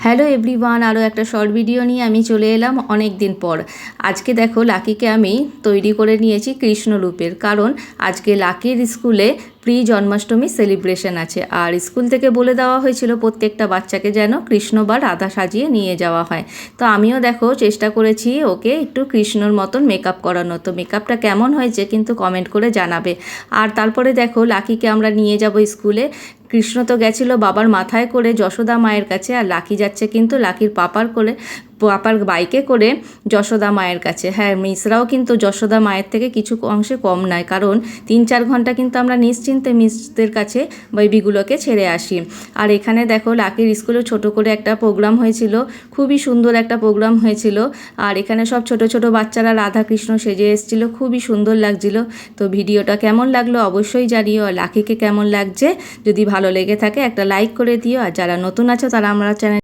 Hello everyone, আরও একটা short video নিয়ে আমি চলে এলাম অনেক দিন পর। আজকে দেখো লাকিকে আমি তৈরি করে নিয়েছি কৃষ্ণরূপের, কারণ আজকে লাকির স্কুলে প্রি জন্মাষ্টমী সেলিব্রেশন আছে। আর স্কুল থেকে বলে দেওয়া হয়েছিল প্রত্যেকটা বাচ্চাকে যেন কৃষ্ণ বা রাধা সাজিয়ে নিয়ে যাওয়া হয়। তো আমিও দেখো চেষ্টা করেছি ওকে একটু কৃষ্ণর মতন মেকআপ করানো। তো মেকআপটা কেমন হয়েছে কিন্তু কমেন্ট করে জানাবে। আর তারপরে দেখো লাকিকে আমরা নিয়ে যাব স্কুলে। কৃষ্ণ তো গেছিলো বাবার মাথায় করে যশোদা মায়ের কাছে, আর লাকি যাচ্ছে কিন্তু লাকির পাপার বাইকে করে যশোদা মায়ের কাছে। হ্যাঁ, মিসরাও কিন্তু যশোদা মায়ের থেকে কিছু অংশে কম নয়, কারণ 3-4 ঘন্টা কিন্তু আমরা নিশ্চিন্তে মিসদের কাছে বেবিগুলোকে ছেড়ে আসি। আর এখানে দেখো লাকির স্কুলে ছোট করে একটা প্রোগ্রাম হয়েছিল, খুবই সুন্দর একটা প্রোগ্রাম হয়েছিল। আর এখানে সব ছোট ছোট বাচ্চারা রাধা কৃষ্ণ সেজে এসেছিলো, খুবই সুন্দর লাগছিল। তো ভিডিওটা কেমন লাগলো অবশ্যই জানিও, আর লাকিকে কেমন লাগছে যদি ভালো লেগে থাকে একটা লাইক করে দিও। আর যারা নতুন আছো তারা আমার চ্যানেল